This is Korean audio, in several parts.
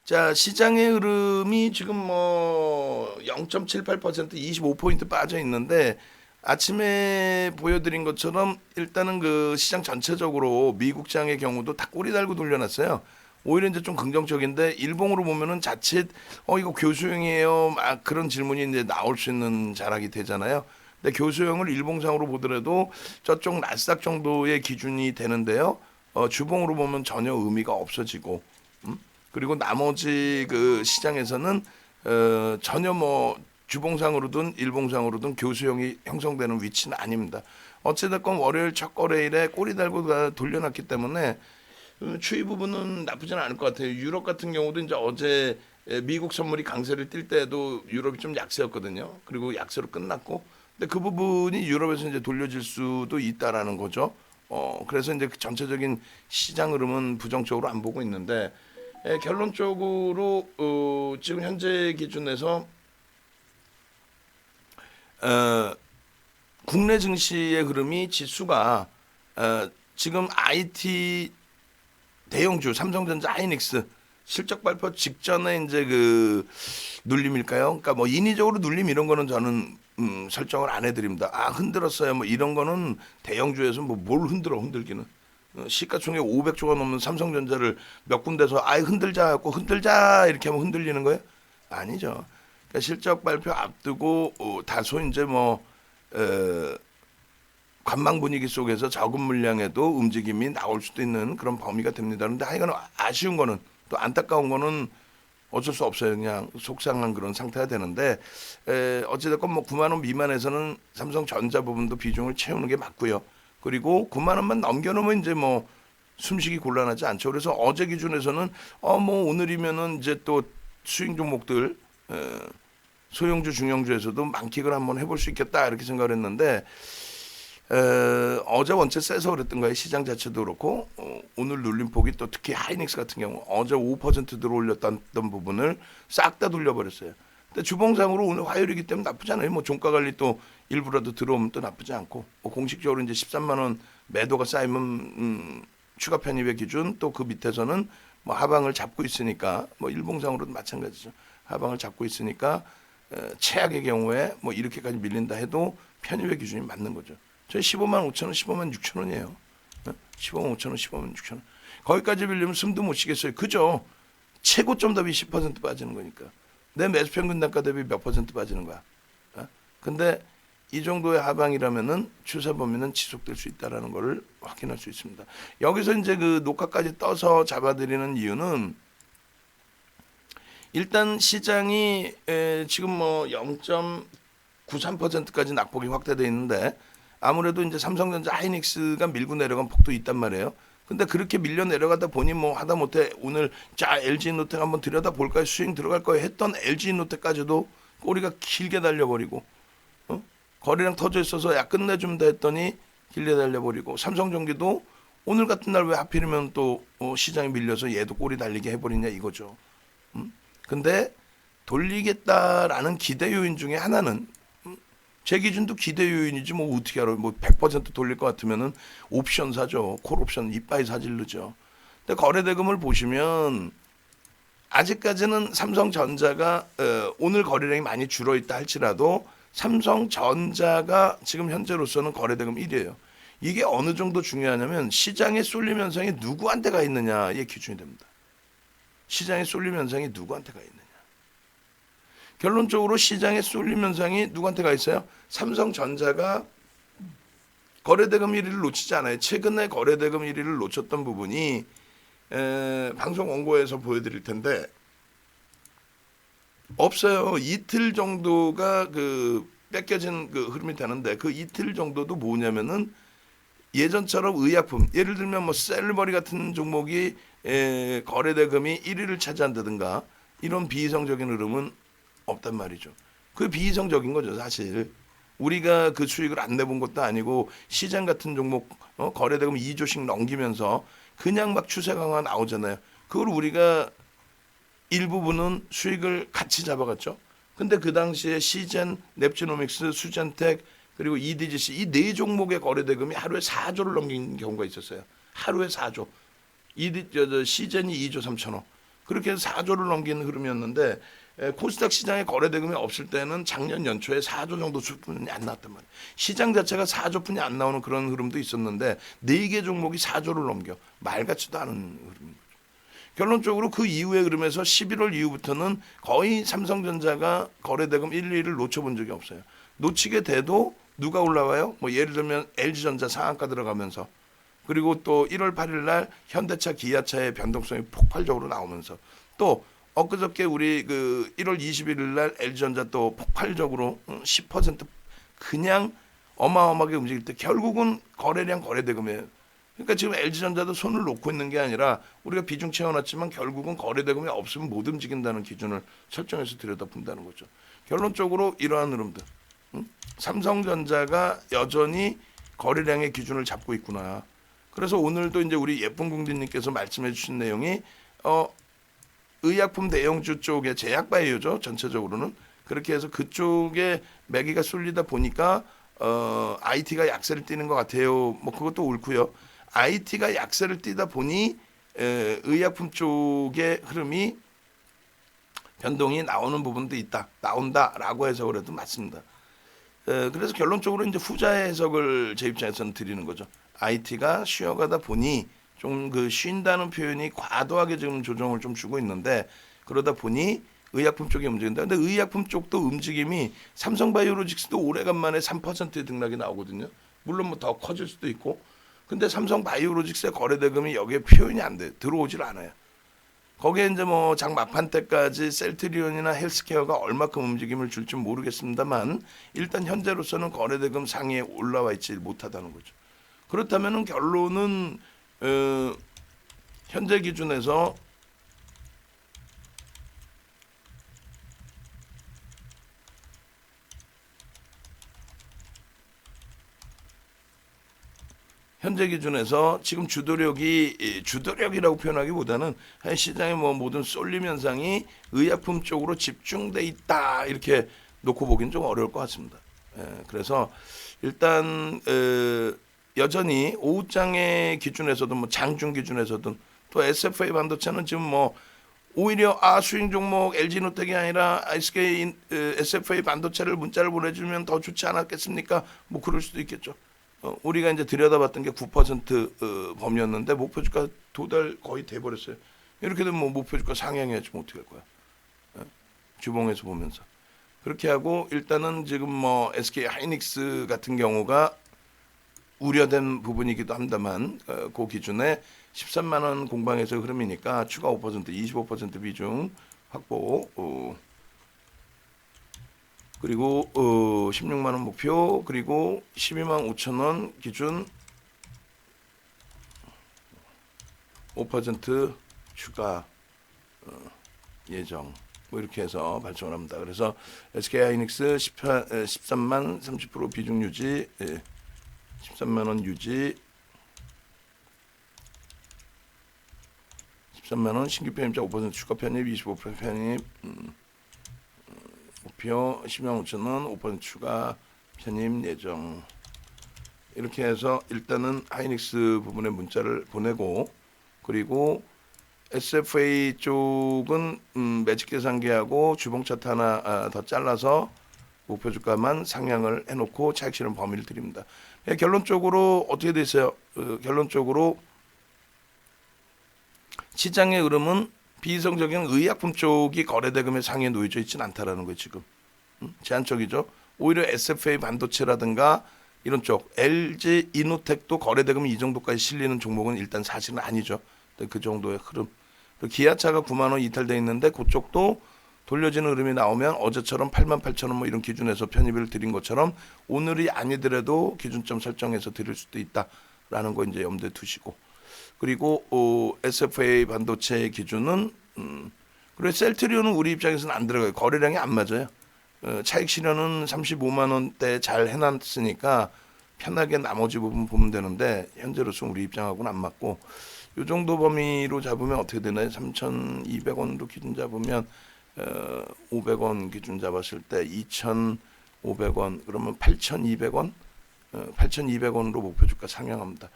자, 시장의 흐름이 지금 뭐 0.78% 25포인트 빠져 있는데 아침에 보여드린 것처럼 일단은 그 시장 전체적으로 미국장의 경우도 다 꼬리 달고 돌려놨어요. 오히려 이제 좀 긍정적인데 일봉으로 보면은 자칫 이거 교수형이에요 막 그런 질문이 이제 나올 수 있는 자락이 되잖아요. 근데 교수형을 일봉상으로 보더라도 저쪽 나스닥 정도의 기준이 되는데요. 주봉으로 보면 전혀 의미가 없어지고 그리고 나머지 그 시장에서는 전혀 뭐 주봉상으로든 일봉상으로든 교수형이 형성되는 위치는 아닙니다. 어찌됐건 월요일 첫 거래일에 꼬리 달고 돌려놨기 때문에 추이 부분은 나쁘지는 않을 것 같아요. 유럽 같은 경우도 이제 어제 미국 선물이 강세를 띌 때도 유럽이 좀 약세였거든요. 그리고 약세로 끝났고, 근데 그 부분이 유럽에서 이제 돌려질 수도 있다라는 거죠. 그래서 이제 그 전체적인 시장 흐름은 부정적으로 안 보고 있는데 결론적으로 지금 현재 기준에서 어, 국내 증시의 흐름이 지수가 지금 IT 대형주 삼성전자, 하이닉스 실적 발표 직전에 이제 그 눌림일까요? 그러니까 뭐 인위적으로 눌림 이런 거는 저는 설정을 안 해드립니다. 아 흔들었어요. 뭐 이런 거는 대형주에서 뭐 뭘 흔들기는. 시가총액 500조가 넘는 삼성전자를 몇 군데서 아예 흔들자 하고 흔들자 이렇게 하면 흔들리는 거예요? 아니죠. 그러니까 실적 발표 앞두고 다소 이제 뭐 관망 분위기 속에서 적은 물량에도 움직임이 나올 수도 있는 그런 범위가 됩니다. 그런데 하여간 아쉬운 거는 또 안타까운 거는 어쩔 수 없어요. 그냥 속상한 그런 상태가 되는데 어찌됐건 뭐 9만 원 미만에서는 삼성전자 부분도 비중을 채우는 게 맞고요. 그리고 9만 원만 넘겨놓으면 이제 뭐 숨쉬기 곤란하지 않죠. 그래서 어제 기준에서는 뭐 오늘이면은 이제 또 수익 종목들 소형주 중형주에서도 만끽을 한번 해볼 수 있겠다 이렇게 생각을 했는데 어제 원체 세서 그랬던가요? 시장 자체도 그렇고 오늘 눌림폭이 또 특히 하이닉스 같은 경우 어제 5% 들어올렸던 부분을 싹 다 돌려버렸어요. 근데 주봉상으로 오늘 화요일이기 때문에 나쁘지 않아요. 뭐 종가 관리 또 일부라도 들어오면 또 나쁘지 않고 뭐 공식적으로 이제 13만 원 매도가 쌓이면 추가 편입의 기준 또 그 밑에서는 뭐 하방을 잡고 있으니까 뭐 일봉상으로도 마찬가지죠. 하방을 잡고 있으니까 최악의 경우에 뭐 이렇게까지 밀린다 해도 편입의 기준이 맞는 거죠. 저희 15만 5천 원, 15만 6천 원이에요. 15만 5천 원, 15만 6천 원. 거기까지 빌리면 숨도 못 쉬겠어요. 그죠? 최고점 대비 10% 빠지는 거니까. 내 매수 평균 단가 대비 몇 퍼센트 빠지는 거야. 근데 이 정도의 하방이라면은 추세 범위는 지속될 수 있다라는 것을 확인할 수 있습니다. 여기서 이제 그 녹화까지 떠서 잡아드리는 이유는 일단 시장이 지금 뭐 0.93%까지 낙폭이 확대되어 있는데 아무래도 이제 삼성전자, 하이닉스가 밀고 내려간 폭도 있단 말이에요. 근데 그렇게 밀려 내려가다 보니 뭐 하다못해 오늘 자 LG노텍 한번 들여다 볼까요? 수익 들어갈 거예요 했던 LG노텍까지도 꼬리가 길게 달려버리고 거래량 터져 있어서 야 끝내준다 했더니 길게 달려버리고 삼성전기도 오늘 같은 날 왜 하필이면 또 시장이 밀려서 얘도 꼬리 달리게 해버리냐 이거죠. 근데 돌리겠다라는 기대 요인 중에 하나는 제 기준도 기대 요인이지 뭐 어떻게 알아요. 뭐 100% 돌릴 것 같으면은 옵션 사죠. 콜 옵션 이빠이 사질르죠. 근데 거래대금을 보시면 아직까지는 삼성전자가 오늘 거래량이 많이 줄어있다 할지라도 삼성전자가 지금 현재로서는 거래대금 1위예요. 이게 어느 정도 중요하냐면 시장의 쏠림 현상이 누구한테 가 있느냐의 기준이 됩니다. 시장의 쏠림 현상이 누구한테 가 있느냐. 결론적으로 시장의 쏠림 현상이 누구한테 가 있어요? 삼성전자가 거래대금 1위를 놓치지 않아요. 최근에 거래대금 1위를 놓쳤던 부분이 방송 원고에서 보여드릴 텐데 없어요. 이틀 정도가 그 뺏겨진 그 흐름이 되는데 그 이틀 정도도 뭐냐면은 예전처럼 의약품 예를 들면 뭐 셀머리 같은 종목이 거래대금이 1위를 차지한다든가 이런 비이성적인 흐름은 없단 말이죠. 그 비이성적인 거죠 사실. 우리가 그 수익을 안 내본 것도 아니고 시장 같은 종목 거래대금 2조씩 넘기면서 그냥 막 추세 강화 나오잖아요. 그걸 우리가 일부분은 수익을 같이 잡아갔죠. 근데 그 당시에 시젠, 넵지노믹스, 수젠텍 그리고 EDGC 이 네 종목의 거래대금이 하루에 4조를 넘긴 경우가 있었어요. 하루에 4조. 시젠이 2조 3천억. 그렇게 해서 4조를 넘기는 흐름이었는데 코스닥 시장에 거래대금이 없을 때는 작년 연초에 4조 정도 수준이 안 나왔단 말이에요. 시장 자체가 4조뿐이 안 나오는 그런 흐름도 있었는데 4개 종목이 4조를 넘겨 말 같지도 않은 흐름입니다. 결론적으로 그 이후에 그러면서 11월 이후부터는 거의 삼성전자가 거래대금 1, 2위를 놓쳐본 적이 없어요. 놓치게 돼도 누가 올라와요? 뭐 예를 들면 LG전자 상한가 들어가면서 그리고 또 1월 8일 날 현대차, 기아차의 변동성이 폭발적으로 나오면서 또 엊그저께 우리 그 1월 21일 날 LG전자 또 폭발적으로 10% 그냥 어마어마하게 움직일 때 결국은 거래량 거래대금이에요. 그러니까 지금 LG전자도 손을 놓고 있는 게 아니라 우리가 비중 채워놨지만 결국은 거래대금이 없으면 못 움직인다는 기준을 설정해서 들여다본다는 거죠. 결론적으로 이러한 흐름들. 삼성전자가 여전히 거래량의 기준을 잡고 있구나. 그래서 오늘도 이제 우리 예쁜 궁디님께서 말씀해 주신 내용이 의약품 대형주 쪽에 제약바이오죠. 전체적으로는. 그렇게 해서 그쪽에 매기가 쏠리다 보니까 IT가 약세를 띠는 것 같아요. 뭐 그것도 옳고요. IT가 약세를 띠다 보니 의약품 쪽의 흐름이 변동이 나오는 부분도 있다. 나온다라고 해석을 해도 맞습니다. 그래서 결론적으로 이제 후자의 해석을 제 입장에서는 드리는 거죠. IT가 쉬어가다 보니 좀 그 쉰다는 표현이 과도하게 지금 조정을 좀 주고 있는데 그러다 보니 의약품 쪽이 움직인다. 근데 의약품 쪽도 움직임이 삼성바이오로직스도 오래간만에 3%의 등락이 나오거든요. 물론 뭐 더 커질 수도 있고. 근데 삼성바이오로직스의 거래대금이 여기에 표현이 안 돼. 들어오질 않아요. 거기에 이제 뭐 장 막판 때까지 셀트리온이나 헬스케어가 얼마큼 움직임을 줄지 모르겠습니다만 일단 현재로서는 거래대금 상위에 올라와 있지 못하다는 거죠. 그렇다면은 결론은 현재 기준에서 지금 주도력이라고 표현하기보다는 시장의 뭐 모든 쏠림 현상이 의약품 쪽으로 집중돼 있다 이렇게 놓고 보기는 좀 어려울 것 같습니다. 그래서 일단 여전히 오후장의 기준에서도 뭐 장중 기준에서든 또 SFA 반도체는 지금 뭐 오히려 수익 종목 LG노텍이 아니라 SK SFA 반도체를 문자를 보내주면 더 좋지 않았겠습니까? 뭐 그럴 수도 있겠죠. 우리가 이제 들여다봤던 게 9% 범위였는데 목표 주가 도달 거의 돼버렸어요. 이렇게 되면 뭐 목표 주가 상향해야지 뭐 어떻게 할 거야? 주봉에서 보면서 그렇게 하고 일단은 지금 뭐 SK 하이닉스 같은 경우가 우려된 부분이기도 합니다만 그 기준에 13만 원 공방에서 흐름이니까 추가 5% 25% 비중 확보 그리고 16만 원 목표 그리고 12만 5천 원 기준 5% 추가 예정 뭐 이렇게 해서 발송을 합니다. 그래서 SK 하이닉스 13만 30% 비중 유지 13만 원 유지 13만 원 신규 편입자 5% 추가 편입 25% 편입 목표 10만 5천 원 5% 추가 편입 예정 이렇게 해서 일단은 하이닉스 부분에 문자를 보내고 그리고 SFA 쪽은 매직 계산기하고 주봉 차트 하나 더 잘라서 목표 주가만 상향을 해놓고 차익 실현 범위를 드립니다. 결론적으로 어떻게 되세요? 결론적으로 시장의 흐름은 비이성적인 의약품 쪽이 거래대금의 상위에 놓여져 있지는 않다라는 거예요. 지금 제한적이죠. 오히려 SFA 반도체라든가 이런 쪽 LG 이노텍도 거래대금이 이 정도까지 실리는 종목은 일단 사실은 아니죠. 그 정도의 흐름. 기아차가 9만 원 이탈돼 있는데 그쪽도 돌려지는 흐름이 나오면 어제처럼 8만 8천 원 뭐 이런 기준에서 편입을 드린 것처럼 오늘이 아니더라도 기준점 설정해서 드릴 수도 있다라는 거 이제 염두에 두시고 그리고 SFA 반도체 기준은 그리고 셀트리온은 우리 입장에서는 안 들어가요. 거래량이 안 맞아요. 차익 실현은 35만 원대 잘 해놨으니까 편하게 나머지 부분 보면 되는데 현재로서 우리 입장하고는 안 맞고 이 정도 범위로 잡으면 어떻게 되나요? 3,200원으로 기준 잡으면 500원 기준 잡았을 때 2,500원 그러면 8,200원 8,200원으로 목표 주가 상향합니다.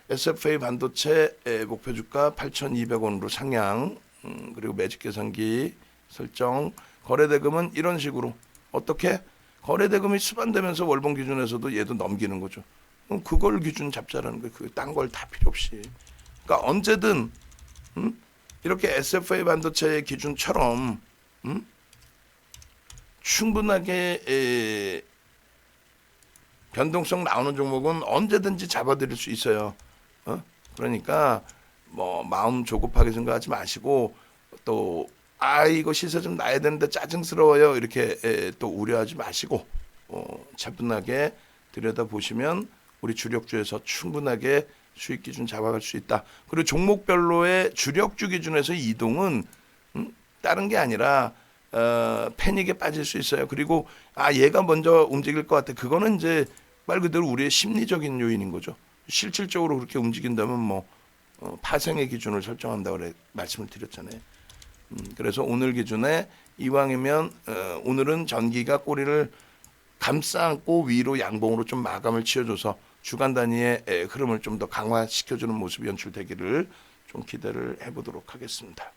SFA 반도체 목표 주가 8,200원으로 상향 그리고 매직 계산기 설정, 거래대금은 이런 식으로 어떻게 거래대금이 수반되면서 월봉 기준에서도 얘도 넘기는 거죠. 그럼 그걸 기준 잡자라는 거예요. 그 딴 걸 다 필요 없이. 그러니까 언제든 이렇게 SFA 반도체의 기준처럼 충분하게 변동성 나오는 종목은 언제든지 잡아드릴 수 있어요. 그러니까 뭐 마음 조급하게 생각하지 마시고 또 이거 시세 좀 나야 되는데 짜증스러워요 이렇게 또 우려하지 마시고 차분하게 들여다보시면 우리 주력주에서 충분하게 수익 기준 잡아갈 수 있다. 그리고 종목별로의 주력주 기준에서 이동은 다른 게 아니라 패닉에 빠질 수 있어요. 그리고 얘가 먼저 움직일 것 같아. 그거는 이제 말 그대로 우리의 심리적인 요인인 거죠. 실질적으로 그렇게 움직인다면 뭐 파생의 기준을 설정한다고 말씀을 드렸잖아요. 그래서 오늘 기준에 이왕이면 오늘은 전기가 꼬리를 감싸 안고 위로 양봉으로 좀 마감을 치워줘서 주간 단위의 흐름을 좀 더 강화시켜주는 모습이 연출되기를 좀 기대를 해보도록 하겠습니다.